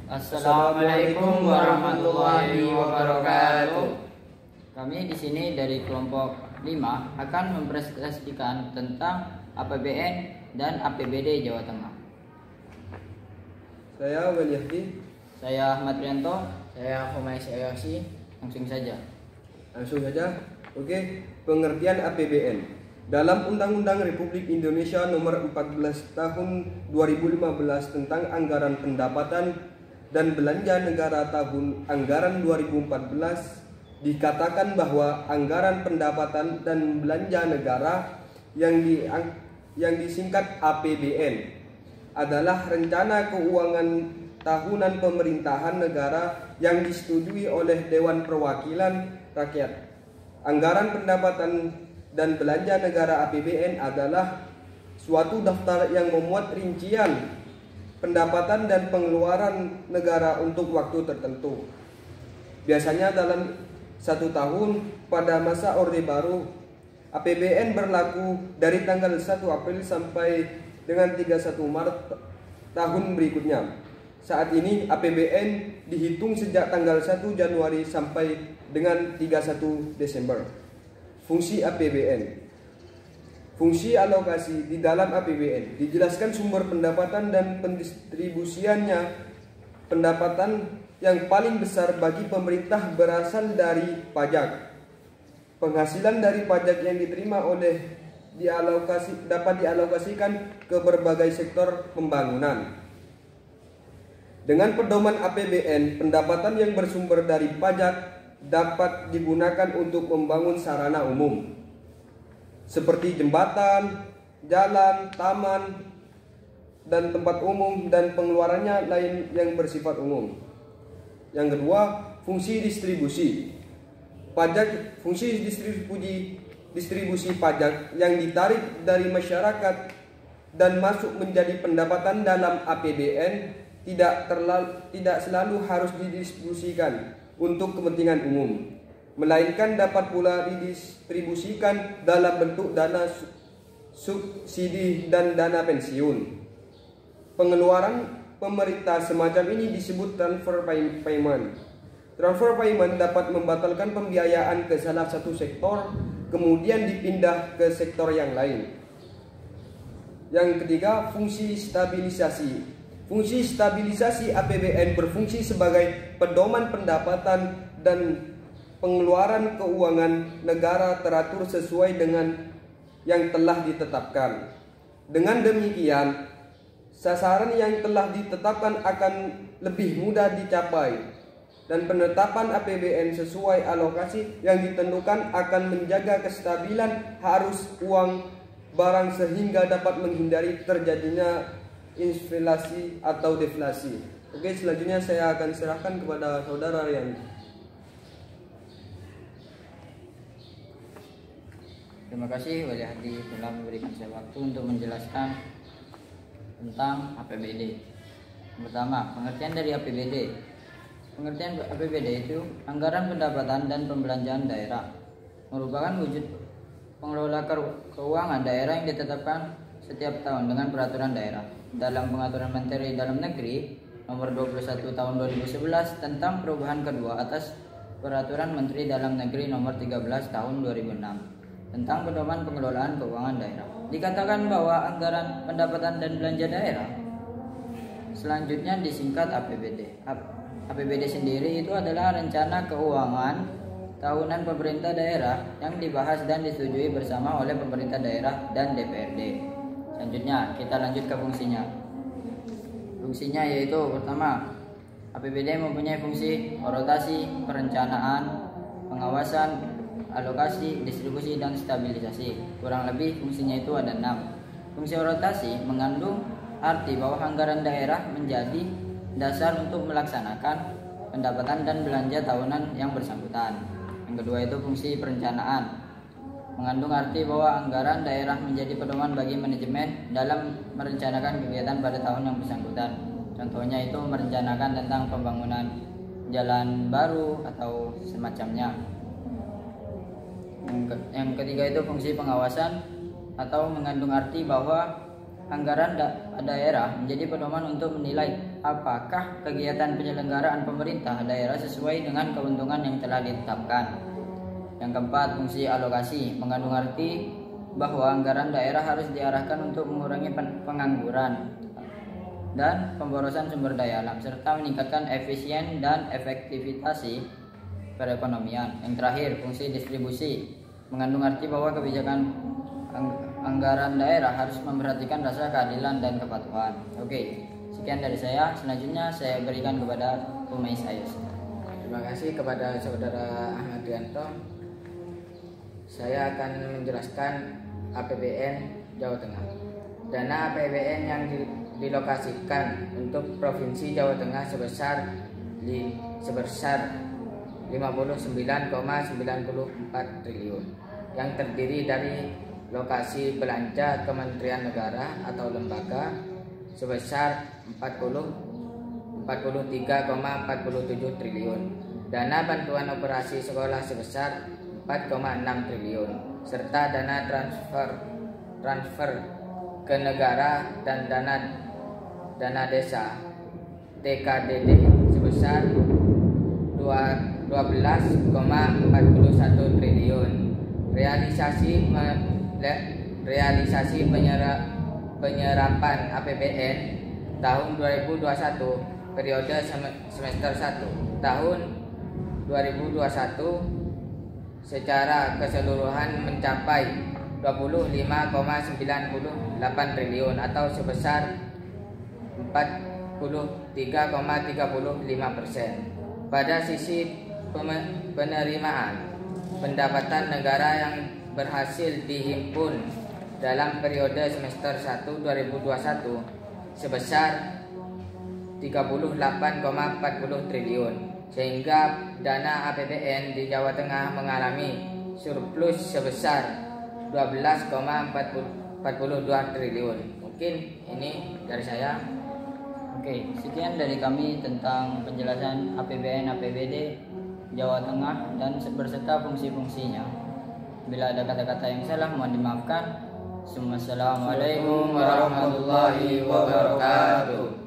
Assalamualaikum warahmatullahi wabarakatuh. Kami di sini dari kelompok 5 akan mempresentasikan tentang APBN dan APBD Jawa Tengah. Saya Waliahdi. Saya Ahmad Rianto. Saya Humaysi Ayosi. Langsung saja. Oke, pengertian APBN. Dalam Undang-Undang Republik Indonesia Nomor 14 Tahun 2015 tentang Anggaran Pendapatan dan Belanja Negara tahun anggaran 2014 dikatakan bahwa anggaran pendapatan dan belanja negara yang disingkat APBN adalah rencana keuangan tahunan pemerintahan negara yang disetujui oleh Dewan Perwakilan Rakyat. Anggaran pendapatan dan belanja negara APBN adalah suatu daftar yang memuat rincian pendapatan dan pengeluaran negara untuk waktu tertentu. Biasanya dalam satu tahun pada masa Orde Baru, APBN berlaku dari tanggal 1 April sampai dengan 31 Maret tahun berikutnya. Saat ini APBN dihitung sejak tanggal 1 Januari sampai dengan 31 Desember. Fungsi APBN. Fungsi alokasi di dalam APBN dijelaskan sumber pendapatan dan pendistribusiannya. Pendapatan yang paling besar bagi pemerintah berasal dari pajak. Penghasilan dari pajak yang diterima dapat dialokasikan ke berbagai sektor pembangunan. Dengan pedoman APBN, pendapatan yang bersumber dari pajak dapat digunakan untuk membangun sarana umum seperti jembatan, jalan, taman, dan tempat umum, dan pengeluarannya lain yang bersifat umum. Yang kedua, fungsi distribusi. Fungsi distribusi pajak yang ditarik dari masyarakat dan masuk menjadi pendapatan dalam APBN tidak selalu harus didistribusikan untuk kepentingan umum, melainkan dapat pula didistribusikan dalam bentuk dana subsidi dan dana pensiun. Pengeluaran pemerintah semacam ini disebut transfer payment. Transfer payment dapat membatalkan pembiayaan ke salah satu sektor, kemudian dipindah ke sektor yang lain. Yang ketiga, fungsi stabilisasi. Fungsi stabilisasi APBN berfungsi sebagai pedoman pendapatan dan pengeluaran keuangan negara teratur sesuai dengan yang telah ditetapkan. Dengan demikian, sasaran yang telah ditetapkan akan lebih mudah dicapai, dan penetapan APBN sesuai alokasi yang ditentukan akan menjaga kestabilan arus uang barang sehingga dapat menghindari terjadinya inflasi atau deflasi. Oke, selanjutnya saya akan serahkan kepada saudara Rian. Terima kasih Waliahdi telah memberikan saya waktu untuk menjelaskan tentang APBD. Pertama, pengertian dari APBD. Pengertian APBD itu anggaran pendapatan dan pembelanjaan daerah, merupakan wujud pengelola keuangan daerah yang ditetapkan setiap tahun dengan peraturan daerah. Dalam Pengaturan Menteri Dalam Negeri Nomor 21 Tahun 2011 tentang perubahan kedua atas Peraturan Menteri Dalam Negeri Nomor 13 Tahun 2006 tentang pedoman pengelolaan keuangan daerah, dikatakan bahwa anggaran pendapatan dan belanja daerah selanjutnya disingkat APBD. APBD sendiri itu adalah rencana keuangan tahunan pemerintah daerah yang dibahas dan disetujui bersama oleh pemerintah daerah dan DPRD. Selanjutnya kita lanjut ke fungsinya. Fungsinya yaitu pertama, APBD mempunyai fungsi rotasi, perencanaan, pengawasan, alokasi, distribusi, dan stabilisasi. Kurang lebih fungsinya itu ada 6. Fungsi rotasi mengandung arti bahwa anggaran daerah menjadi dasar untuk melaksanakan pendapatan dan belanja tahunan yang bersangkutan. Yang kedua itu fungsi perencanaan, mengandung arti bahwa anggaran daerah menjadi pedoman bagi manajemen dalam merencanakan kegiatan pada tahun yang bersangkutan. Contohnya itu merencanakan tentang pembangunan jalan baru atau semacamnya. Yang ketiga itu fungsi pengawasan, atau mengandung arti bahwa anggaran daerah menjadi pedoman untuk menilai apakah kegiatan penyelenggaraan pemerintah daerah sesuai dengan keuntungan yang telah ditetapkan. Yang keempat, fungsi alokasi mengandung arti bahwa anggaran daerah harus diarahkan untuk mengurangi pengangguran dan pemborosan sumber daya alam serta meningkatkan efisien dan efektivitas perekonomian. Yang terakhir, fungsi distribusi mengandung arti bahwa kebijakan anggaran daerah harus memperhatikan rasa keadilan dan kepatuhan. Oke, sekian dari saya. Selanjutnya saya berikan kepada Umais Ayus. Terima kasih kepada Saudara Ahmad Rianto. Saya akan menjelaskan APBN Jawa Tengah. Dana APBN yang dilokasikan untuk Provinsi Jawa Tengah sebesar 59,94 triliun yang terdiri dari lokasi belanja Kementerian Negara atau lembaga sebesar 43,47 triliun, dana bantuan operasi sekolah sebesar 4,6 triliun, serta dana transfer ke negara dan dana desa TKDD sebesar 12,41 triliun. Realisasi penyerapan APBN tahun 2021 periode semester 1 tahun 2021 secara keseluruhan mencapai 25,98 triliun atau sebesar 43,35%. Pada sisi penerimaan pendapatan negara yang berhasil dihimpun dalam periode semester 1 2021 sebesar 38,40 triliun, sehingga dana APBN di Jawa Tengah mengalami surplus sebesar 12,42 triliun. Mungkin ini dari saya. Oke, sekian dari kami tentang penjelasan APBN APBD Jawa Tengah dan berserta fungsi-fungsinya. Bila ada kata-kata yang salah mohon dimaafkan. Assalamualaikum warahmatullahi wabarakatuh.